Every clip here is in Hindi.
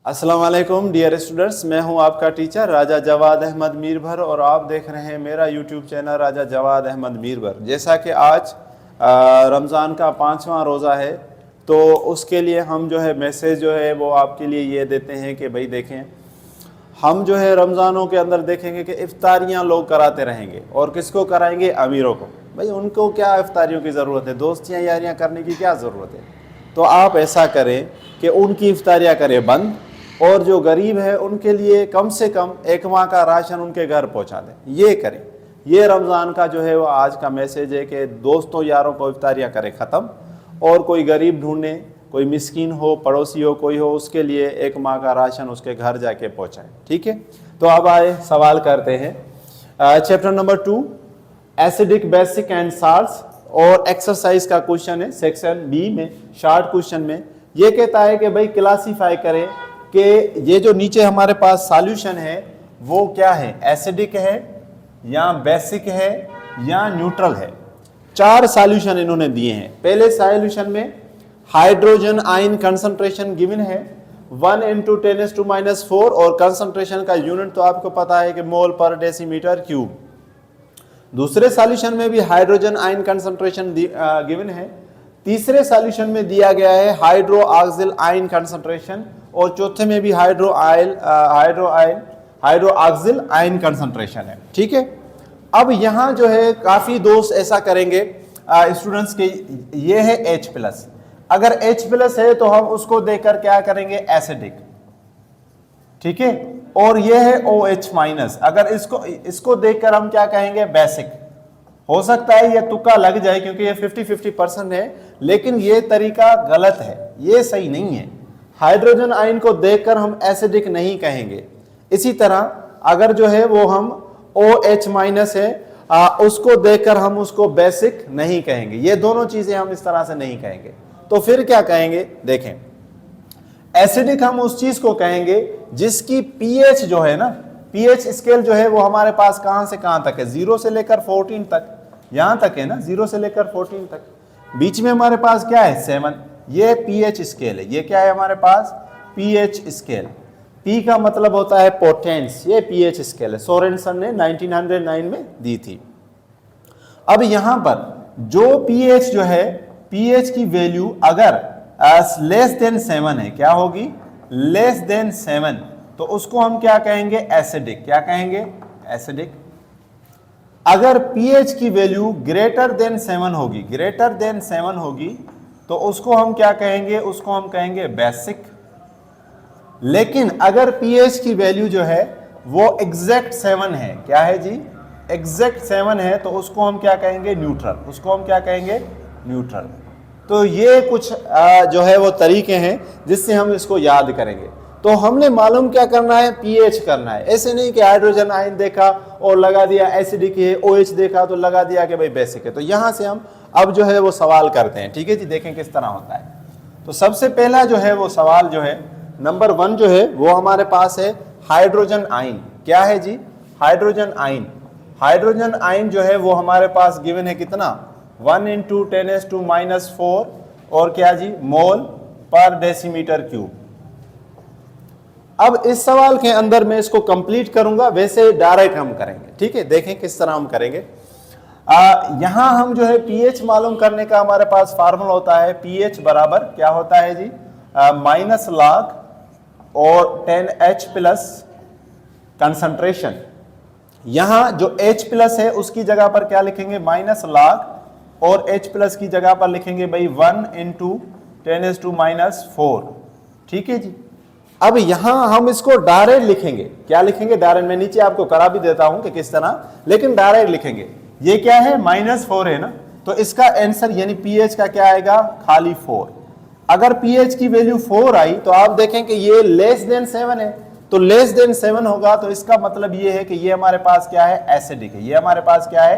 अस्सलाम वालेकुम डियर स्टूडेंट्स, मैं हूं आपका टीचर राजा जवाद अहमद मीरभर और आप देख रहे हैं मेरा यूट्यूब चैनल राजा जवाद अहमद मीरभर। जैसा कि आज रमज़ान का 5वां रोज़ा है, तो उसके लिए हम जो है मैसेज जो है वो आपके लिए ये देते हैं कि भाई देखें, हम जो है रमज़ानों के अंदर देखेंगे कि इफ्तारियाँ लोग कराते रहेंगे। और किसको कराएंगे? अमीरों को। भाई उनको क्या इफ्तारियों की ज़रूरत है? दोस्तियाँ यारियाँ करने की क्या ज़रूरत है? तो आप ऐसा करें कि उनकी इफ्तारियाँ करें बंद, और जो गरीब है उनके लिए कम से कम एक माह का राशन उनके घर पहुंचा दें। ये करें। ये रमज़ान का जो है वो आज का मैसेज है कि दोस्तों यारों को इफ्तारियाँ करें ख़त्म, और कोई गरीब ढूंढे, कोई मिस्कीन हो, पड़ोसी हो, कोई हो, उसके लिए एक माह का राशन उसके घर जाके पहुँचाएँ। ठीक है, तो अब आए सवाल करते हैं। Chapter number 2 acidic basic and salts, और एक्सरसाइज का क्वेश्चन है सेक्शन बी में, शॉर्ट क्वेश्चन में। ये कहता है कि भाई क्लासीफाई करें कि ये जो नीचे हमारे पास सॉल्यूशन है वो क्या है, एसिडिक है या बेसिक है या न्यूट्रल है। 4 सॉल्यूशन इन्होंने दिए हैं। पहले सॉल्यूशन में हाइड्रोजन आयन कंसंट्रेशन गिवन है 1 × 10⁻⁻⁴, और कंसंट्रेशन का यूनिट तो आपको पता है कि मोल पर डेसीमीटर क्यूब। दूसरे सॉल्यूशन में भी हाइड्रोजन आयन कंसंट्रेशन गिवन है। तीसरे सॉल्यूशन में दिया गया है हाइड्रो ऑक्सिल आयन कंसंट्रेशन, और चौथे में भी हाइड्रो ऑक्सिल आयन कंसंट्रेशन है। ठीक है, अब यहां जो है काफी दोस्त ऐसा करेंगे स्टूडेंट्स के, ये है H+। अगर H+ है तो हम उसको देखकर क्या करेंगे, एसिडिक। ठीक है, और ये है OH-, अगर इसको देखकर हम क्या कहेंगे, बेसिक। हो सकता है ये तुक्का लग जाए क्योंकि ये 50-50% है, लेकिन ये तरीका गलत है, ये सही नहीं है। हाइड्रोजन आयन को देखकर हम एसिडिक नहीं कहेंगे। इसी तरह अगर जो है वो हम OH- है उसको देखकर हम उसको बेसिक नहीं कहेंगे। ये दोनों चीजें हम इस तरह से नहीं कहेंगे। तो फिर क्या कहेंगे, देखें, एसिडिक हम उस चीज को कहेंगे जिसकी पीएच जो है ना, पीएच स्केल जो है वो हमारे पास कहां से कहां तक है, 0 से लेकर 14 तक, यहां तक है ना, 0 से लेकर 14 तक। बीच में हमारे पास क्या है, 7। ये पीएच स्केल है। ये क्या है हमारे पास, पीएच स्केल। पी का मतलब होता है पोटेंस, ये पीएच स्केल है। सोरेनसन ने 1909 में दी थी। अब यहां पर जो पीएच जो है, पीएच की वैल्यू अगर लेस देन 7 है, क्या होगी, लेस देन 7, तो उसको हम क्या कहेंगे, एसिडिक। क्या कहेंगे, एसिडिक। अगर पीएच की वैल्यू ग्रेटर देन 7 होगी, ग्रेटर देन 7 होगी, तो उसको हम क्या कहेंगे, उसको हम कहेंगे बेसिक। लेकिन अगर पीएच की वैल्यू जो है वो एग्जैक्ट 7 है, क्या है जी, एग्जैक्ट 7 है, तो उसको हम क्या कहेंगे, न्यूट्रल। उसको हम क्या कहेंगे, न्यूट्रल। तो ये कुछ जो है वो तरीके हैं जिससे हम इसको याद करेंगे। तो हमने मालूम क्या करना है, पीएच करना है। ऐसे नहीं कि हाइड्रोजन आयन देखा और लगा दिया एसिडिक है, OH देखा तो लगा दिया कि भाई बेसिक है। तो यहां से हम अब जो है वो सवाल करते हैं। ठीक है जी, देखें किस तरह होता है। तो सबसे पहला जो है वो सवाल जो है नंबर 1 जो है वो हमारे पास है हाइड्रोजन आयन। क्या है जी, हाइड्रोजन आयन। हाइड्रोजन आयन जो है वो हमारे पास गिवन है कितना, 1 × 10⁻⁴, और क्या जी, मोल पर डेसीमीटर क्यूब। अब इस सवाल के अंदर मैं इसको कंप्लीट करूंगा, वैसे डायरेक्ट हम करेंगे। ठीक है, देखें किस तरह हम करेंगे। यहां हम जो है पीएच मालूम करने का हमारे पास फार्मूला होता है, पीएच बराबर क्या होता है जी, -log और 10H+ कंसंट्रेशन। यहां जो H+ है उसकी जगह पर क्या लिखेंगे, -log, और H+ की जगह पर लिखेंगे भाई 1 × 10⁻⁴। ठीक है जी। अब यहां हम इसको डायरेक्ट लिखेंगे। क्या लिखेंगे, डायरेक्ट। मैं नीचे आपको करा भी देता हूं कि किस तरह, लेकिन डायरेक्ट लिखेंगे। ये क्या है, -4 है ना, तो इसका आंसर यानी पीएच का क्या आएगा, खाली 4। अगर पीएच की वैल्यू 4 आई तो आप देखें कि ये लेस देन 7 है, तो लेस देन 7 होगा, तो इसका मतलब ये है कि ये हमारे पास क्या है, एसिडिक है। ये हमारे पास क्या है,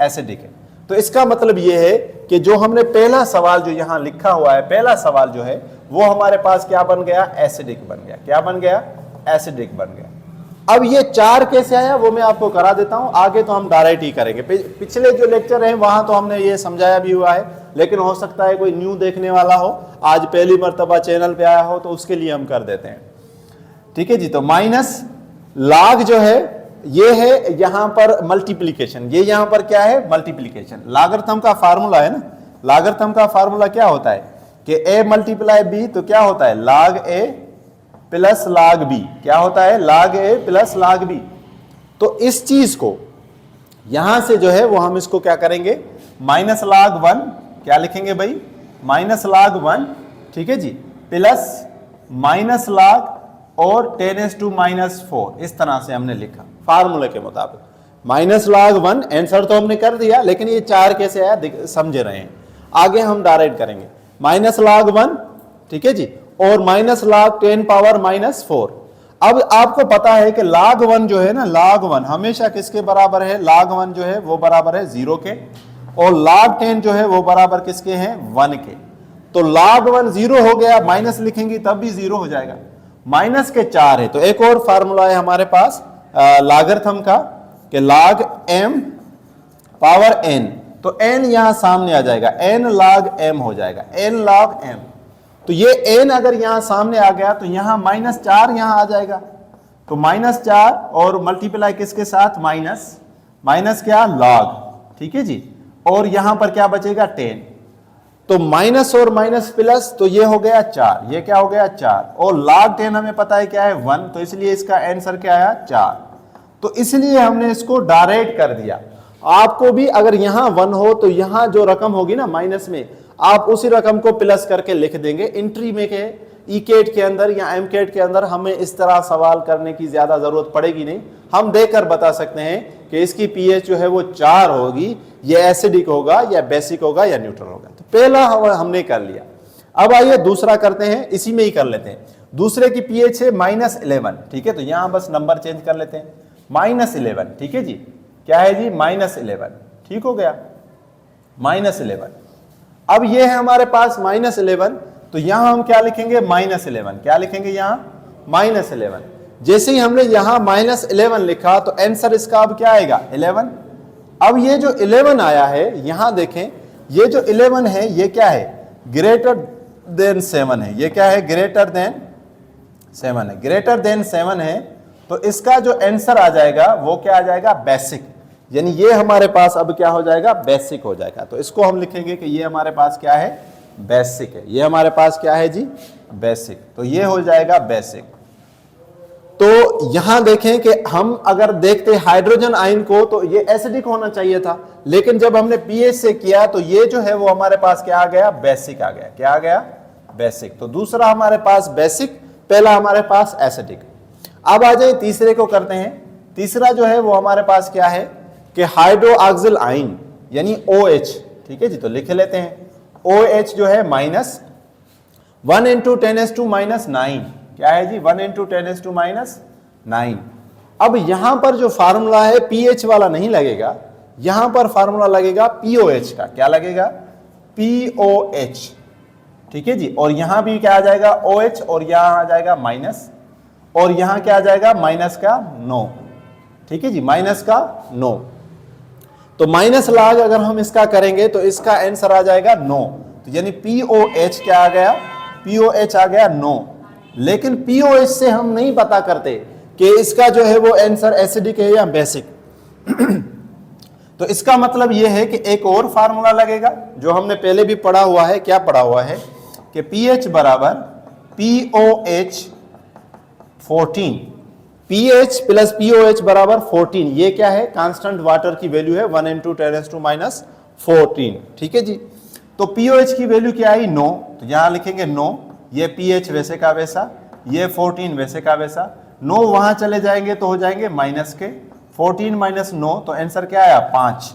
एसिडिक है। तो इसका मतलब ये है कि जो हमने पहला सवाल जो यहां लिखा हुआ है, पहला सवाल जो है वो हमारे पास क्या बन गया, एसिडिक बन गया। क्या बन गया, एसिडिक बन गया। अब ये 4 कैसे आया वो मैं आपको करा देता हूं, आगे तो हम डायरेक्ट ही करेंगे। पिछले जो लेक्चर हैं वहां तो हमने ये समझाया भी हुआ है, लेकिन हो सकता है कोई न्यू देखने वाला हो, आज पहली मर्तबा चैनल पे आया हो, तो उसके लिए हम कर देते हैं। ठीक है जी। तो माइनस log जो है ये है यहां पर मल्टीप्लीकेशन, ये यहां पर क्या है मल्टीप्लीकेशन। लॉगरिथम का फार्मूला है ना, लॉगरिथम का फार्मूला क्या होता है कि a मल्टीप्लाई b, तो क्या होता है log a plus log b, क्या होता है log a plus log b। तो इस चीज को यहां से जो है वो हम इसको क्या करेंगे माइनस log 1, क्या लिखेंगे भाई माइनस log 1, ठीक है जी, प्लस माइनस log और 10⁻⁻⁴ इस तरह से हमने लिखा फार्मूले के मुताबिक। माइनस log 1 आंसर तो हमने कर दिया, लेकिन ये 4 कैसे आया समझ रहे हैं, आगे हम डायरेक्ट करेंगे। माइनस log 1, ठीक है जी, और माइनस log 10⁻⁻⁴। अब आपको पता है कि log 1 जो है ना, log 1 हमेशा किसके बराबर है, log 1 जो है वो बराबर है 0 के, और log 10 जो है वो बराबर किसके हैं 1 के। तो log 1 0 हो गया, माइनस लिखेंगे तब भी 0 हो जाएगा, माइनस के 4 है। तो एक और फार्मूला है हमारे पास लॉगरिथम का कि log m पावर n, तो n यहां सामने आ जाएगा, n log m हो जाएगा, n log m। तो ये n अगर यहां सामने आ गया तो यहां -4 यहां आ जाएगा, तो -4 और मल्टीप्लाई किसके साथ माइनस क्या log, ठीक है जी, और यहां पर क्या बचेगा 10। तो माइनस और माइनस प्लस, तो ये हो गया 4, ये क्या हो गया 4, और log 10 हमें पता है क्या है 1, तो इसलिए इसका आंसर क्या आया 4। तो इसलिए हमने इसको डायरेक्ट कर दिया। आपको भी अगर यहां 1 हो तो यहां जो रकम होगी ना माइनस में, आप उसी रकम को प्लस करके लिख देंगे। इंट्री में के ई-कैट के अंदर या एम-कैट के अंदर हमें इस तरह सवाल करने की ज्यादा जरूरत पड़ेगी नहीं, हम देखकर बता सकते हैं कि इसकी पीएच जो है वो 4 होगी, ये एसिडिक होगा या बेसिक होगा या न्यूट्रल होगा। तो पहला हमने कर लिया। अब आइए दूसरा करते हैं, इसी में ही कर लेते हैं। दूसरे की पीएच है -11, ठीक है, तो यहां बस नंबर चेंज कर लेते हैं, -11, ठीक है जी, क्या है जी -11, ठीक हो गया -11। अब ये है हमारे पास -11, तो यहां हम क्या लिखेंगे -11, क्या लिखेंगे यहां -11। जैसे ही हमने यहां -11 लिखा तो आंसर इसका अब क्या आएगा 11। अब ये जो 11 आया है, यहां देखें, ये जो 11 है ये क्या है ग्रेटर देन 7 है, ये क्या है ग्रेटर देन 7 है, ग्रेटर देन 7 है। तो इसका जो आंसर आ जाएगा वो क्या आ जाएगा बेसिक, यानी ये हमारे पास अब क्या हो जाएगा बेसिक हो जाएगा। तो इसको हम लिखेंगे कि ये हमारे पास क्या है बेसिक है, ये हमारे पास क्या है जी बेसिक, तो ये हो जाएगा बेसिक। तो यहां देखें कि हम अगर देखते हाइड्रोजन आयन को तो ये एसिडिक होना चाहिए था, लेकिन जब हमने पीएच से किया तो ये जो है वो हमारे पास क्या आ गया बेसिक आ गया, क्या आ गया बेसिक। तो दूसरा हमारे पास बेसिक, पहला हमारे पास एसिडिक। अब आ जाए तीसरे को करते हैं। तीसरा जो है वो हमारे पास क्या है कि हाइड्रोक्सिल आयन यानी OH, ठीक है जी, तो लिख लेते हैं OH जो है -1 × 10⁻⁹, क्या है जी 1 × 10⁻⁹। अब यहां पर जो फार्मूला है पीएच वाला नहीं लगेगा, यहां पर फार्मूला लगेगा POH का, क्या लगेगा POH, ठीक है जी, और यहां भी क्या आ जाएगा OH, और यहां आ जाएगा माइनस, और यहां क्या आ जाएगा -9, ठीक है जी, -9। तो -log अगर हम इसका करेंगे तो इसका आंसर आ जाएगा 9, तो यानी POH क्या आ गया POH आ गया 9। लेकिन POH से हम नहीं पता करते कि इसका जो है वो आंसर एसिडिक है या बेसिक। तो इसका मतलब यह है कि एक और फार्मूला लगेगा जो हमने पहले भी पढ़ा हुआ है। क्या पढ़ा हुआ है कि pH बराबर POH 14, pH प्लस POH बराबर 14, ये क्या है कांस्टेंट वाटर की वैल्यू है 1 × 10⁻⁴, ठीक है जी। तो POH की वैल्यू क्या आई 9, तो यहां लिखेंगे 9, ये pH वैसे का वैसा, ये 14 वैसे का वैसा, 9 वहां चले जाएंगे तो हो जाएंगे माइनस के, 14 - 9, तो आंसर क्या आया 5।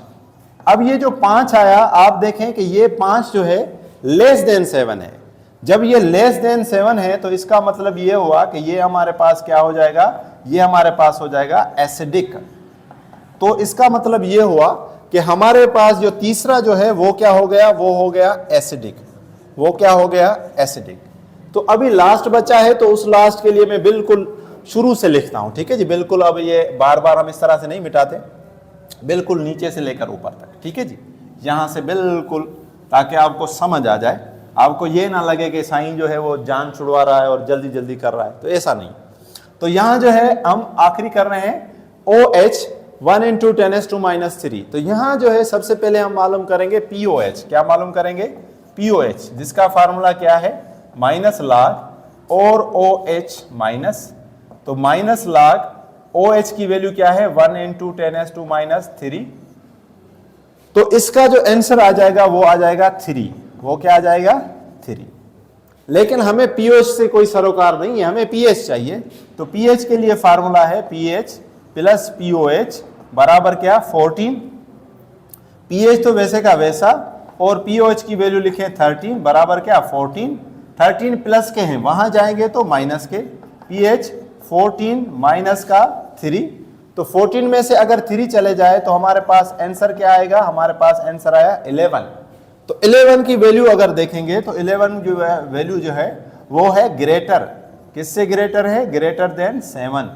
अब ये जो 5 आया, आप देखें कि ये 5 जो है लेस देन 7 है। जब ये लेस देन 7 है तो इसका मतलब ये हुआ कि ये हमारे पास क्या हो जाएगा, ये हमारे पास हो जाएगा एसिडिक। तो इसका मतलब ये हुआ कि हमारे पास जो तीसरा जो है वो क्या हो गया, वो हो गया एसिडिक, वो क्या हो गया एसिडिक। तो अभी लास्ट बचा है, तो उस लास्ट के लिए मैं बिल्कुल शुरू से लिखता हूं, ठीक है जी, बिल्कुल अब ये बार बार हम इस तरह से नहीं मिटाते, बिल्कुल नीचे से लेकर ऊपर तक, ठीक है जी, यहां से बिल्कुल, ताकि आपको समझ आ जाए, आपको ये ना लगे कि साईं जो है वो जान छुड़वा रहा है और जल्दी जल्दी कर रहा है, तो ऐसा नहीं। तो यहां जो है हम आखिरी कर रहे हैं OH 1 × 10⁻⁻3। तो यहां जो है सबसे पहले हम मालूम करेंगे POH। क्या मालूम करेंगे? POH, जिसका फार्मूला क्या है? माइनस log और OH माइनस, तो माइनस log OH की वैल्यू क्या है? 1 × 10⁻⁻3। तो इसका जो आंसर आ जाएगा वो आ जाएगा 3। वो क्या आ जाएगा? 3। लेकिन हमें POH से कोई सरोकार नहीं है, हमें pH चाहिए। तो pH के लिए फार्मूला है pH प्लस POH बराबर क्या? 14। pH तो वैसे का वैसा, और POH की वैल्यू लिखे 13 बराबर क्या? 14। 13 प्लस के हैं, वहां जाएंगे तो माइनस के। pH 14 माइनस का 3, तो 14 में से अगर 3 चले जाए तो हमारे पास आंसर क्या आएगा? हमारे पास आंसर आया 11। तो 11 की वैल्यू अगर देखेंगे तो 11 की वैल्यू जो है वो है ग्रेटर, किससे ग्रेटर है? Greater than 7।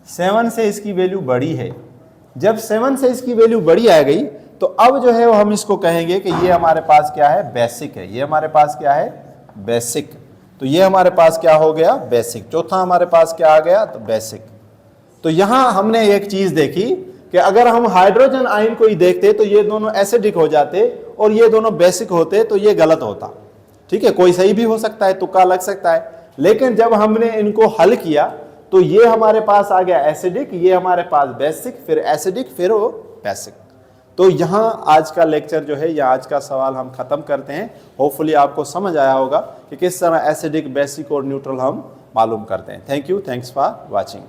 7 से इसकी वैल्यू बड़ी है। जब 7 से इसकी वैल्यू बड़ी आ गई तो अब जो है वो हम इसको कहेंगे कि ये हमारे पास क्या है? बेसिक है। ये हमारे पास क्या है? बेसिक। तो ये हमारे पास क्या हो गया? बेसिक। चौथा हमारे पास क्या आ गया? तो बेसिक। तो यहां हमने एक चीज देखी कि अगर हम हाइड्रोजन आयन को ही देखते तो ये दोनों एसिडिक हो जाते और ये दोनों बेसिक होते, तो ये गलत होता। ठीक है, कोई सही भी हो सकता है, तुक्का लग सकता है, लेकिन जब हमने इनको हल किया तो ये हमारे पास आ गया एसिडिक, ये हमारे पास बेसिक, फिर एसिडिक, फिर वो बेसिक। तो यहां आज का लेक्चर जो है या आज का सवाल हम खत्म करते हैं। होपफुली आपको समझ आया होगा कि किस तरह एसिडिक, बेसिक और न्यूट्रल हम मालूम करते हैं। Thank you, thanks for watching.